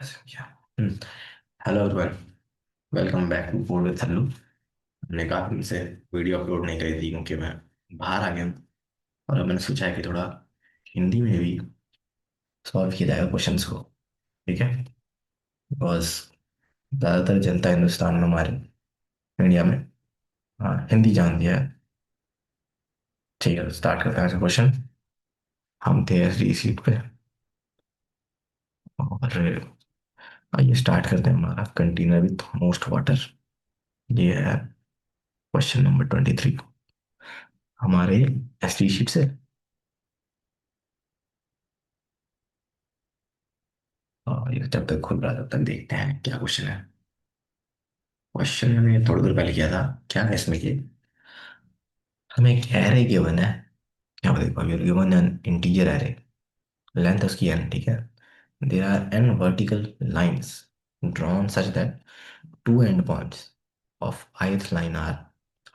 Hello everyone. Welcome back to food with Sallu. हमने काफी दिन से वीडियो अपलोड नहीं करी थी क्योंकि मैं बाहर आ गया हूँ। और अब मैंने सोचा है कि थोड़ा हिंदी में भी सॉल्व किया जाएगा क्वेश्चंस को। ठीक है। बिकॉज ज़्यादातर जनता हिंदुस्तान में हमारे इंडिया में हाँ हिंदी जानती है। ठीक है, स्टार्ट करते हैं क्वेश्चन। हम थे एसडी सीट पे और आइए स्टार्ट करते हैं हमारा कंटेनर विथ मोस्ट वाटर। ये है क्वेश्चन नंबर 23 हमारे एसडी शीट से। और ये जब तक खुल रहा है तब तक देखते हैं क्या क्वेश्चन है। क्वेश्चन मैंने थोड़ी देर पहले किया था। क्या है इसमें कि हमें एक एरे गिवन है। यहाँ पे देखो given n integer array. Length उसकी एन, ठीक है। There are n vertical lines drawn such that two end points of ith line are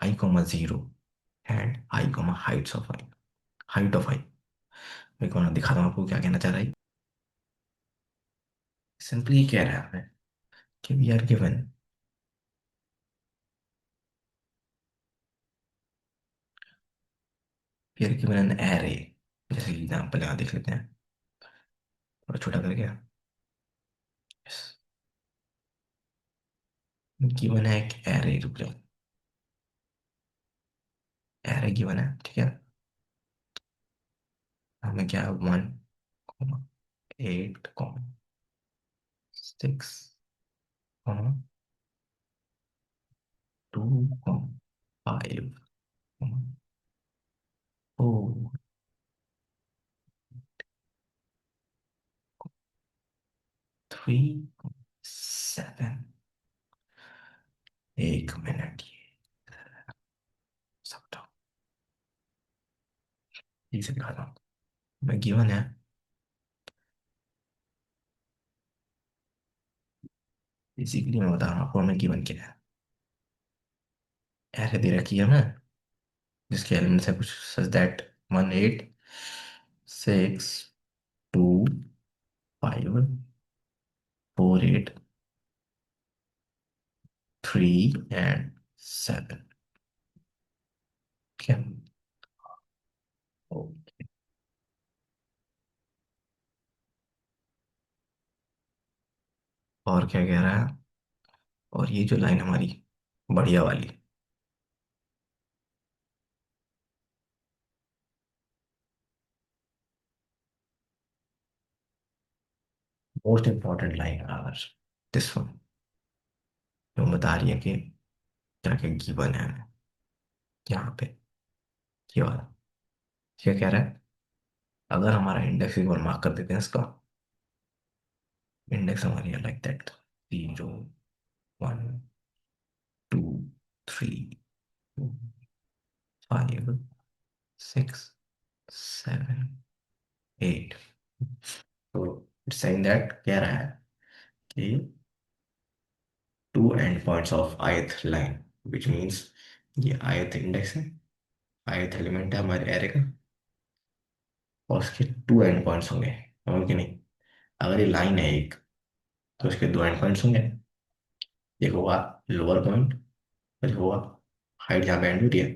I comma 0 and I comma heights of I, height of I। मैं कौन दिखा दूँ आपको क्या कहना चाह रहा है। सिंपली कह रहा है हमें कि we are given n array. जैसे कि एग्जाम्पल यहाँ देख लेते हैं, थोड़ा छोटा करके। गिवन है एक एरे, रुक जाओ। एरे गिवन है, ठीक है। हमें क्या है 1,8,6, 2,5, 4, 3, 7। एक मिनट, ये सकता हूँ, इसे दिखाता हूँ। मैं गिवन है, बेसिकली मैं बता रहा हूँ आपको हमें गिवन क्या है। एरे दे रखी है हमें जिसके एलिमेंट्स है कुछ सच दैट 1, 8, 6, 2, 5, 4, 8, 3 एंड 7। ठीक है। ओ, और क्या कह रहा है। और ये जो लाइन हमारी बढ़िया वाली, most important line our, this one, जो बता रही है कि क्या क्या गिवन है हमें यहाँ पे। ये वाला क्या कह रहा है। अगर हमारा इंडेक्स एक बार मार्क कर देते हैं इसका। इंडेक्स हमारी है लाइक दैट 0, 1, 2, 3, 4, 5, 6, 7, 8। तो इट्स सेइंग दैट कह रहा है कि two end points of ith line, which means ये ith इंडेक्स है, ith एलिमेंट है हमारे एरे का। और उसके टू एंड पॉइंट्स होंगे, समझ कि नहीं। अगर ये लाइन है एक, तो उसके दो एंड पॉइंट्स होंगे। एक होगा लोअर पॉइंट, फिर होगा हाइट जहाँ पे एंड होती है।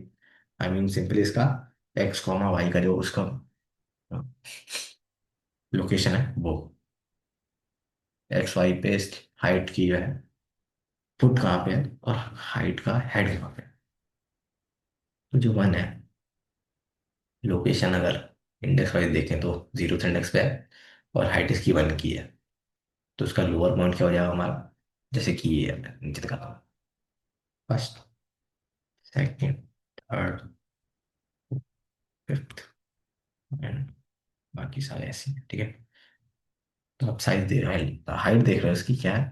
आई मीन सिंपली इसका एक्स कॉमा वाई का जो उसका लोकेशन है वो, एक्स वाई पे हाइट की जो है, फुट कहाँ पे है और हाइट का हेड कहाँ पे है। तो जो वन है, लोकेशन अगर इंडेक्स वाइज देखें तो जीरो इंडेक्स पे है और हाइट इसकी वन की है। तो उसका लोअर पॉइंट क्या हो जाएगा हमारा, जैसे कि ये है, मैं नीचे दिखाता हूँ। First, second, third, fifth and बाकी सारे ऐसे हैं, ठीक है। तो आप साइज दे रहे हैं, हाइट देख रहे हो इसकी क्या है।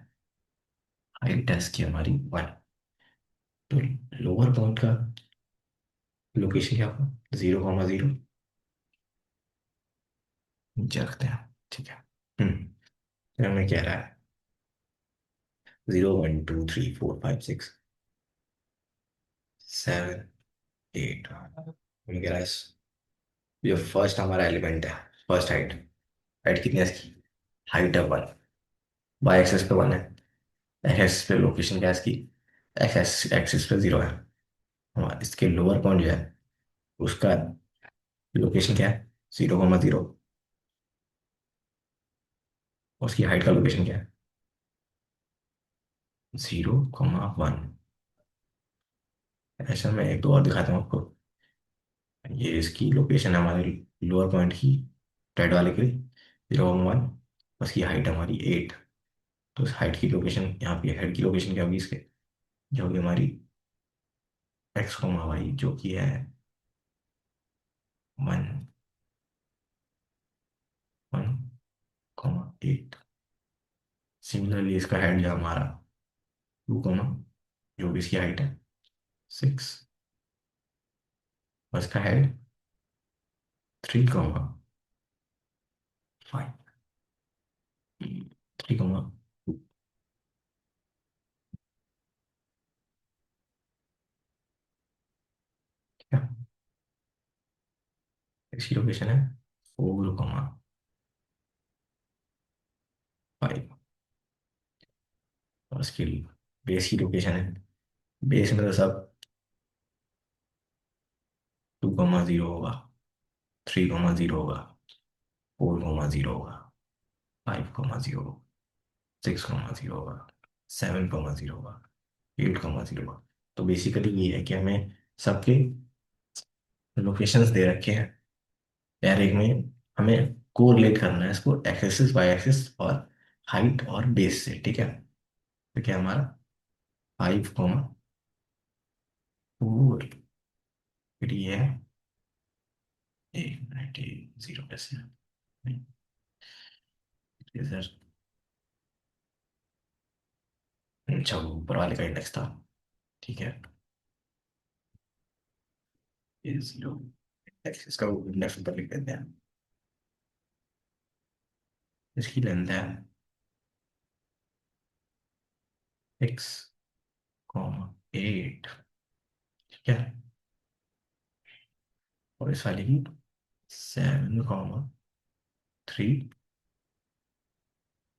हाइट है इसकी हमारी वन। तो लोअर पॉइंट का लोकेशन क्या होगा, 0,0 नीचे रखते हैं, ठीक है। तो हमें कह रहा है 0, 1, 2, 3, 4, 5, 6, 7, 8। हमें कह रहा है जो फर्स्ट हमारा एलिमेंट है, फर्स्ट हाइट, हाइट कितनी है इसकी, हाइट है वन। वाई एक्सिस पे 1 है, एक्स एक्सिस पे लोकेशन क्या है इसकी, एक्स एक्सिस पे 0 है। हाँ, इसके लोअर पॉइंट जो है उसका लोकेशन क्या है, 0,0। उसकी हाइट का लोकेशन क्या है, 0,1। ऐसा मैं एक दो और दिखाता हूँ आपको। ये इसकी लोकेशन है हमारे लोअर पॉइंट की, रेड वाले की 0,1। उसकी हाइट हमारी 8। तो इस हाइट की लोकेशन यहाँ पे, हेड की लोकेशन क्या होगी इसके, जो होगी हमारी x, y, जो कि है 1, 1,8। सिमिलरली इसका हेड जो है हमारा 2, जो भी इसकी हाइट है 6। और इसका हेड 3,5। 3,2। ठीक है, इसकी लोकेशन है 4,5। और इसकी बेस की लोकेशन है, बेस में तो सब 2,0 होगा, 3,0 होगा, 4,0 होगा, 5,0, 6,0 होगा, 7,0 होगा, 8,0 होगा। तो बेसिकली ये है कि हमें सबके लोकेशंस दे रखे हैं, एरे में हमें कोरिलेट करना है इसको एक्स एक्सिस, वाई एक्सिस और हाइट और बेस से। ठीक है, तो क्या हमारा 5,4, फिर ये है 1 मिनट, ये 0 कैसे है? ये सर, अच्छा वो ऊपर वाले का इंडेक्स था। ठीक है, ये 0, इसका इंडेक्स ऊपर लिख देते हैं। इसकी लेंथ है x,8। ठीक है, और इस वाले की 7,3।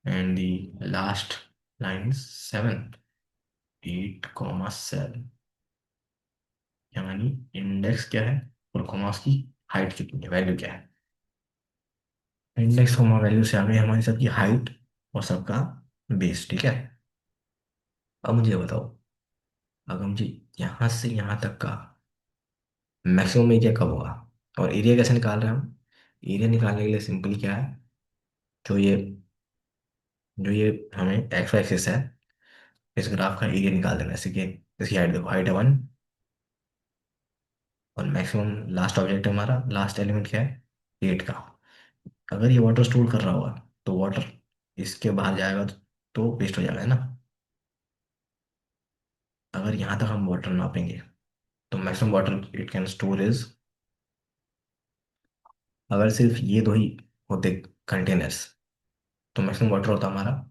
And the last line 7, 8,7। यानी इंडेक्स क्या है और कॉमास की हाइट कितनी है, वैल्यू क्या है। इंडेक्स कॉमा वैल्यू से आ गई हमारी सबकी हाइट और सबका बेस। ठीक है, अब मुझे बताओ, अगर मुझे यहाँ से यहाँ तक का मैक्सिमम एरिया कब होगा, और एरिया कैसे निकाल रहे हैं हम। एरिया निकालने के लिए सिंपल क्या है, जो ये जो ये हमें एक्स एक्सिस है, इस ग्राफ का एरिया निकाल देना है। जैसे कि इसकी हाइट देखो, हाइट है 1, और मैक्सिमम लास्ट ऑब्जेक्ट है हमारा, लास्ट एलिमेंट क्या है 8 का। अगर ये वाटर स्टोर कर रहा होगा तो वाटर इसके बाहर जाएगा तो वेस्ट हो जाएगा, है ना। अगर यहाँ तक हम वाटर नापेंगे तो maximum water it can store is, अगर सिर्फ ये दो ही होते कंटेनर्स तो मैक्सिमम वाटर होता हमारा,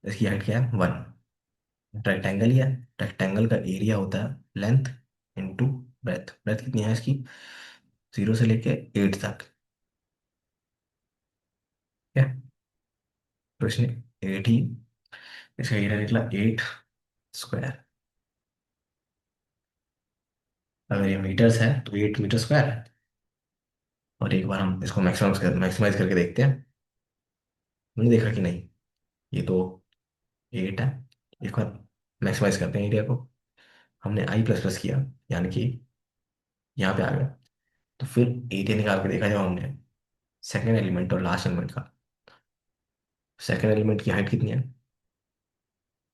इसकी हाइट क्या है 1। रेक्टेंगल ही है, रेक्टेंगल का एरिया होता है लेंथ इंटू ब्रेथ। ब्रेथ कितनी है इसकी, 0 से लेके 8 तक। क्या, तो इसने 8 ही, इसका एरिया निकला 8 स्क्वायर। अगर ये मीटर्स है तो 8 मीटर स्क्वायर है। और एक बार हम इसको मैक्सिमाइज करके देखते हैं, हमने देखा कि नहीं, ये तो 8 है। एक बार मैक्सिमाइज करते हैं एरिया को, हमने आई प्लस प्लस किया, यानी कि यहाँ पे आ गया। तो फिर एरिया निकाल के देखा जब हमने सेकेंड एलिमेंट और लास्ट एलिमेंट का, सेकेंड एलिमेंट की हाइट कितनी है,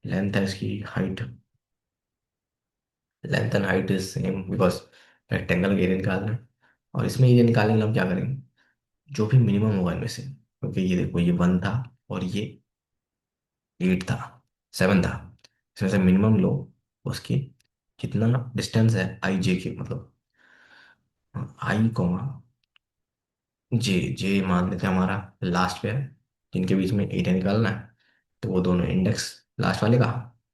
लेंथ है इसकी height, length and height is same because rectangle का एरिया निकालना है। और इसमें एरिया निकालने के लिए हम क्या करेंगे, जो भी मिनिमम होगा इनमें से, क्योंकि ये देखो ये 1 था और ये 8 था, 7 था, इसमें से मिनिमम लो, उसकी कितना डिस्टेंस है आई जे के, मतलब आई कोमा जे, जे मान लेते हैं हमारा लास्ट पे है, जिनके बीच में एरिया निकालना है। तो वो दोनों इंडेक्स, लास्ट वाले का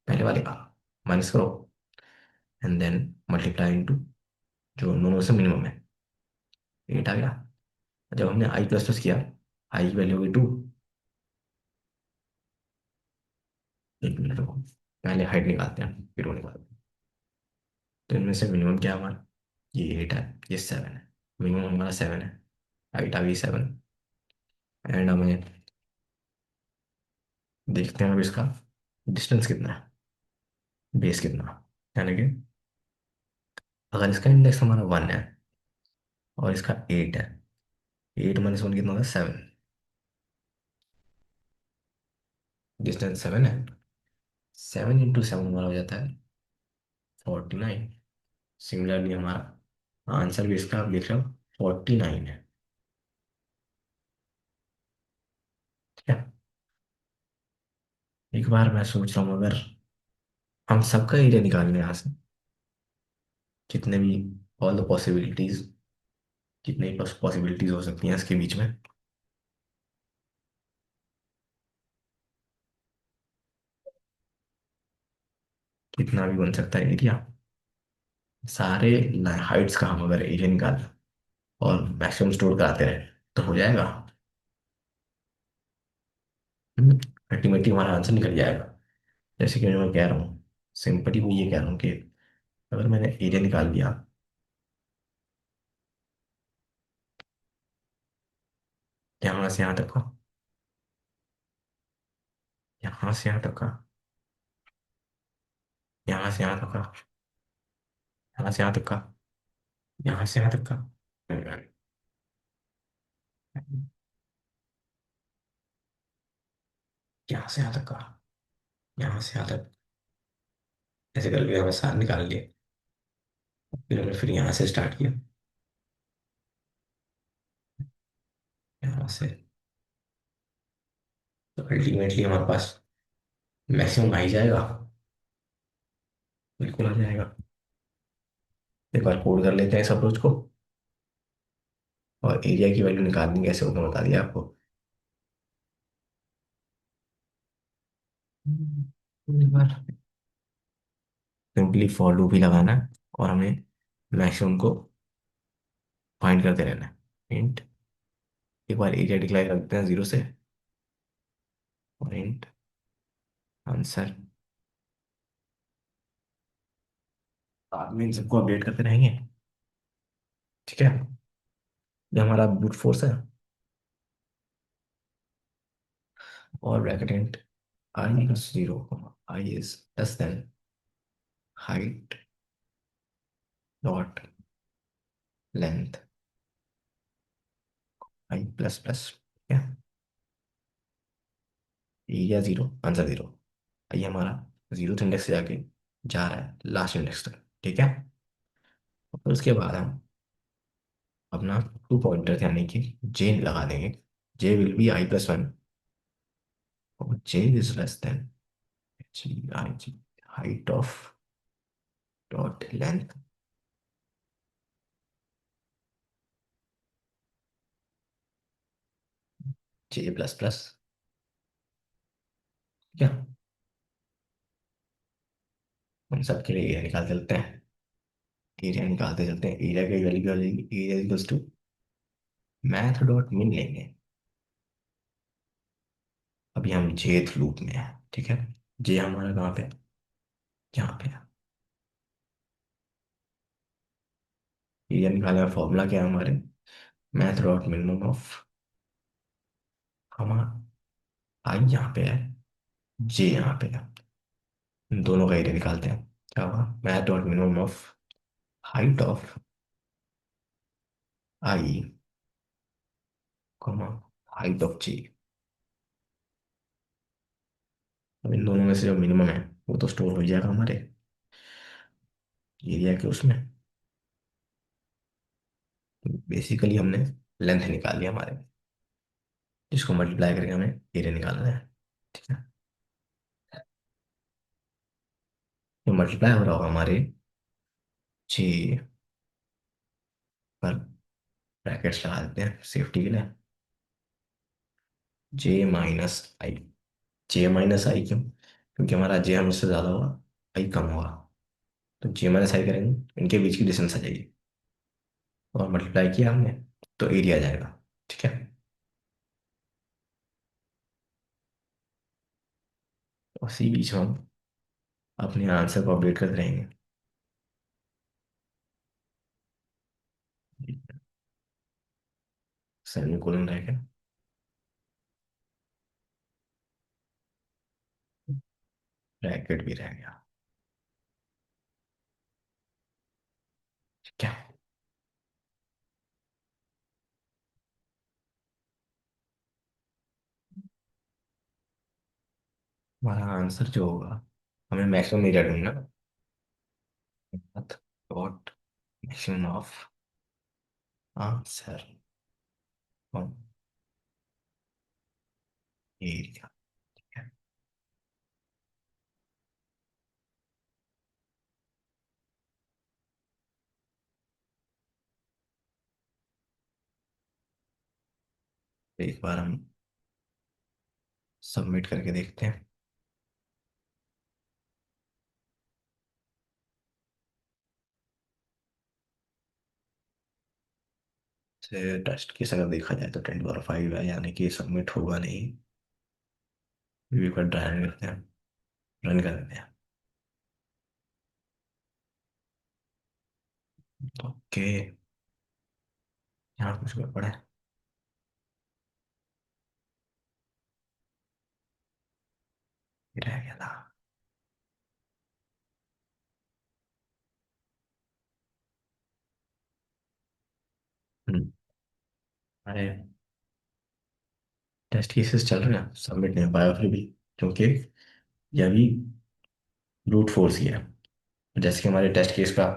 पहले वाले का माइनस करो, एंड देन मल्टीप्लाई इनटू जो दोनों से मिनिमम है, 8 आ गया। जब हमने आई प्लस प्लस किया, आई की वैल्यू हुई 2, एक मिनट रुको, पहले हाइट निकालते हैं फिर वो निकालते हैं। तो इनमें से मिनिमम क्या है हमारा? ये 8 है, ये 7 है। मिनिमम हमारा 7 है, हाइट आ गई 7। एंड हमें देखते हैं अब इसका डिस्टेंस कितना है, बेस कितना है। यानी कि अगर इसका इंडेक्स हमारा 1 है और इसका 8 है, 8 - 1 कितना होता है? 7। डिस्टेंस 7 है, 7 × 7 हमारा हो जाता है 49। सिमिलरली हमारा आंसर भी इसका आप लिख रहे हो 49 है। ठीक है। एक बार मैं सोच रहा हूँ अगर हम सबका एरिया निकाल लें यहाँ से, जितने भी ऑल द पॉसिबिलिटीज, जितनी पॉसिबिलिटीज हो सकती हैं इसके बीच में, कितना भी बन सकता है एरिया, सारे हाइट्स का हम अगर एरिया निकाल और मैक्सिमम स्टोर कराते रहे तो हो जाएगा। अल्टीमेटली हमारा आंसर निकल जाएगा। जैसे कि मैं कह रहा हूँ, सिंपली मैं ये कह रहा हूँ कि अगर मैंने एरिया निकाल लिया यहाँ से यहाँ तक का, यहाँ से यहाँ तक का, यहाँ से यहाँ तक का, यहाँ से यहाँ तक का, यहाँ से यहाँ तक का, यहाँ से यहाँ तक का, यहाँ से यहाँ तक, ऐसे करके हमें सार निकाल लिए। फिर हमने फिर यहाँ से स्टार्ट किया, यहाँ से। तो अल्टीमेटली हमारे पास मैक्सिमम आ ही जाएगा, बिल्कुल आ जाएगा। एक बार कोड कर लेते हैं इस अप्रोच को, और एरिया की वैल्यू निकालनी कैसे होगा बता दिया आपको। एक बार सिंपली फॉर लूप ही लगाना है और हमें मैक्सिमम को फाइंड करते रहना है। इंट, एक बार एरिया डिक्लेयर करते हैं 0 से, और इंट आंसर। बाद में इन सबको अपडेट करते रहेंगे। ठीक है। ये हमारा ब्रूट फोर्स है। और bracket int I + 0, I is less then height dot length I++। ठीक है। Area 0, answer 0। ये हमारा 0th इंडेक्स से जाके जा रहा है लास्ट इंडेक्स तक। ठीक है। और फिर उसके बाद हम अपना टू पॉइंटर यानी कि जे लगा देंगे। जे विल बी I+1 और J is less than G height of dot length J++। क्या, हम सबके लिए एरिया निकाल चलते हैं। एरिया निकालते चलते हैं, एरिया की वैल्यू क्या हो जाएगी? Area equals to math dot min लेंगे। अभी हम जेथ लूप में है। ठीक है। जे हमारा कहाँ पे है? यहाँ पे है। एरिया निकालने का फॉर्मूला क्या है हमारे? मैथ डॉट मिनिमम ऑफ, हमारा आई यहाँ पे है, जे यहाँ पे है। इन दोनों का एरिया निकालते हैं। क्या होगा? Math dot minimum of height of I, comma height of J. अब इन दोनों में से जो मिनिमम है वो तो स्टोर हो जाएगा हमारे एरिया के उसमें। बेसिकली हमने लेंथ निकाल लिया हमारे, जिसको मल्टीप्लाई करके हमें एरिया निकालना है। ठीक है। ये मल्टीप्लाई हो रहा होगा हमारे जे पर, ब्रैकेट्स लगा देते हैं सेफ्टी के लिए। J - I, J - I क्यों? क्योंकि हमारा जे हमेशा ज़्यादा होगा, आई कम होगा। तो J - I करेंगे, इनके बीच की डिस्टेंस आ जाएगी, और मल्टीप्लाई किया हमने तो एरिया आ जाएगा। ठीक है। उसी बीच में हम अपने आंसर को अपडेट करते रहेंगे। सेमीकोलन रह गया। ब्रैकेट भी रह गया। क्या हमारा आंसर जो होगा, हमें मैक्सिमम एरिया ढूंढना। Dot maximum of answer on area. एक बार हम सबमिट करके देखते हैं। टेस्ट केस अगर देखा जाए तो 10 पावर 5 है, यानी कि सबमिट होगा नहीं। एक बार रन करते हैं, रन कर देते हैं। ओके, यहाँ कुछ गड़बड़ है। ये रह गया था। हम्म, अरे टेस्ट केसेस चल रहे हैं, सबमिट नहीं हो पाया फिर भी, क्योंकि ये अभी ब्रूट फोर्स ही है। जैसे कि हमारे टेस्ट केस का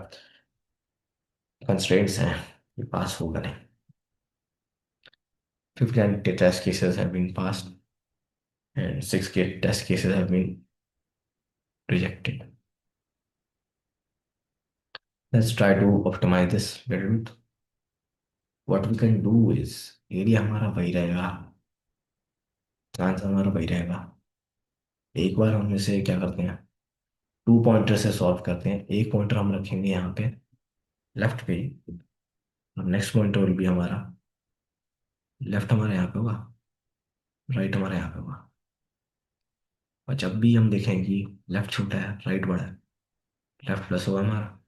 कंस्ट्रेंट्स हैं, ये पास होगा नहीं। 59 test cases have been passed and 6 test cases have been rejected. Let's try to optimize this little bit. What we can do is area हमारा वही रहेगा, आंसर हमारा वही रहेगा। एक बार हम इसे क्या करते हैं, 2 पॉइंटर से सॉल्व करते हैं। एक पॉइंटर हम रखेंगे यहाँ पे लेफ्ट पे, और नेक्स्ट पॉइंटर भी हमारा लेफ्ट हमारे यहाँ पे होगा, राइट हमारे यहाँ पे होगा। और जब भी हम देखें कि लेफ्ट छोटा है राइट बड़ा है, लेफ्ट प्लस होगा हमारा।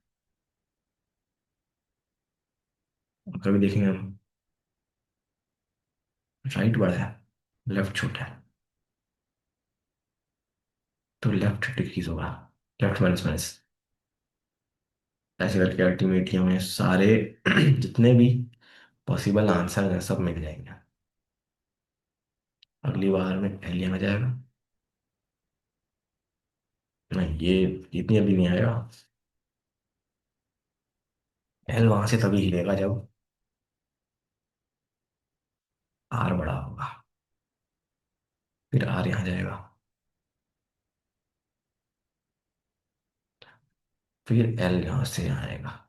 और कभी देखेंगे हम राइट बड़ा है लेफ्ट छोटा है, तो लेफ्ट डिक्रीज होगा, लेफ्ट माइनस माइनस। ऐसे करके अल्टीमेटली हमें सारे जितने भी पॉसिबल आंसर हैं सब मिल जाएंगे। अगली बार में एलियन आ जाएगा। नहीं, ये इतनी अभी नहीं आएगा। एल वहां से तभी हिलेगा जब आर बड़ा होगा, फिर आर यहाँ जाएगा, फिर एल यहाँ से यहाँ आएगा।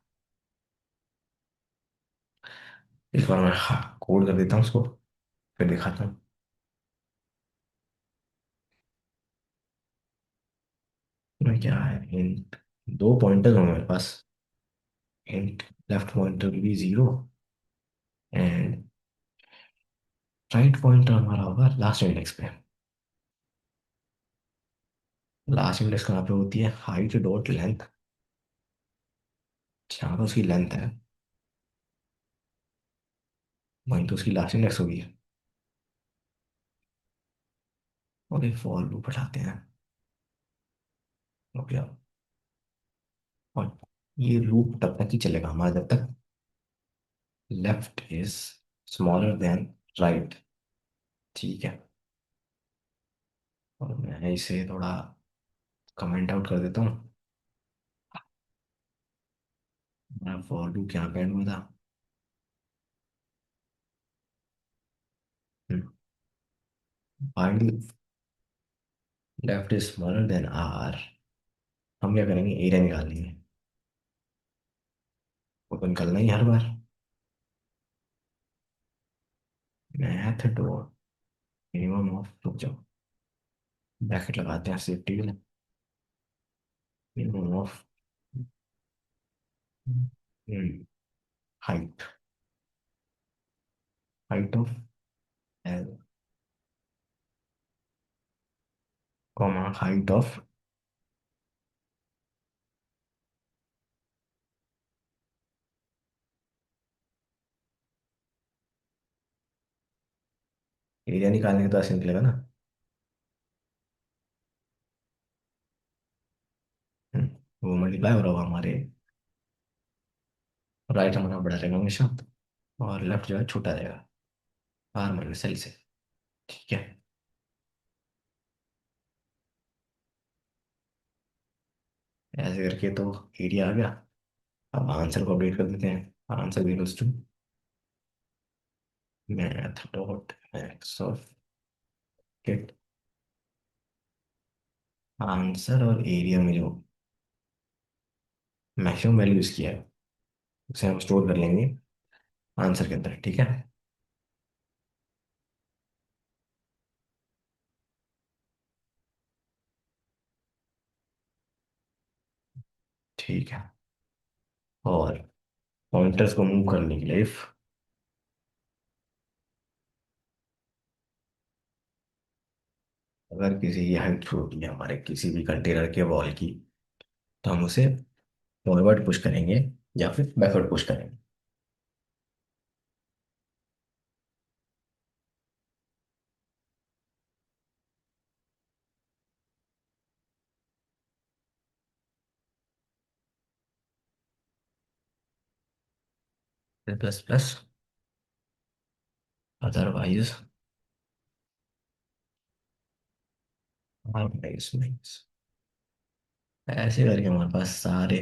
इस बार मैं कोड कर देता हूँ उसको, फिर दिखाता हूँ। मैं क्या है, हिंट 2 पॉइंटर होंगे मेरे पास। हिंट लेफ्ट पॉइंटर भी 0, एंड राइट पॉइंटर हमारा होगा लास्ट इंडेक्स पे। लास्ट इंडेक्स कहाँ पे होती है, हाइट डॉट लेंथ। जहाँ पे उसकी लेंथ है वहीं तो उसकी लास्ट इंडेक्स होगी। और एक फॉर लूप हटाते हैं। ओके, और ये लूप तब तक ही चलेगा हमारा जब तक left is smaller then right. ठीक है, और मैं इसे थोड़ा कमेंट आउट कर देता हूँ। मैं फॉर लूप यहाँ पे एंड हुआ था। Find left is smaller than R. हम क्या करेंगे, एरिया निकालेंगे। वो तो निकलना ही हर बार। मैथ डॉट मिनिमम ऑफ, रुक जाओ, ब्रैकेट लगाते हैं सेफ्टी के लिए। Minimum of height, height of L comma height of area निकालने के तो ऐसे निकलेगा ना। हम्म, वो मल्टीप्लाई हो रहा होगा हमारे राइट हमारा बड़ा रहेगा हमेशा, और लेफ्ट जो है छोटा रहेगा, आर माइनस एल से। ठीक है, ऐसे करके तो एरिया आ गया। अब आंसर को अपडेट कर देते हैं। Answer equals to math dot max of get answer और एरिया में जो मैक्सिमम वैल्यू यूज किया है उसे हम स्टोर कर लेंगे आंसर के अंदर। ठीक है। ठीक है, और पॉइंटर्स को मूव करने के लिए if अगर किसी की हाइट छोटी है हमारे किसी भी कंटेनर के वॉल की, तो हम उसे फॉरवर्ड पुश करेंगे या फिर बैकवर्ड पुश करेंगे। Plus plus, otherwise minus minus, ऐसे करके हमारे पास सारे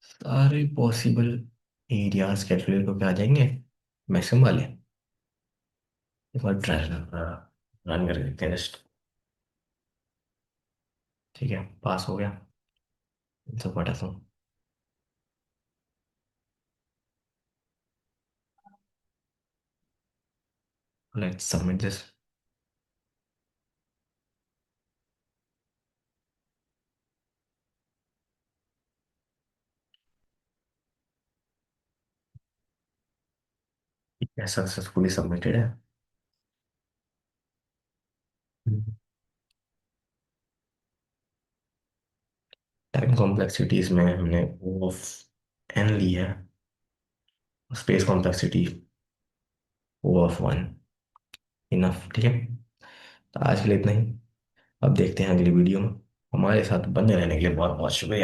सारे पॉसिबल एरियाज कैलकुलेट करके आ जाएंगे मैक्सिमम वाले। एक बार ट्राई रन करके देखते हैं जस्ट। ठीक है, पास हो गया। सब पढ़ा था। Let's submit this. Successfully submitted है। टाइम कॉम्प्लेक्सिटीज में हमने ओ ऑफ एन ली है, space complexity O of one. Enough. ठीक है, तो आज के लिए इतना ही। अब देखते हैं अगली वीडियो में। हमारे साथ बने रहने के लिए बहुत बहुत शुक्रिया।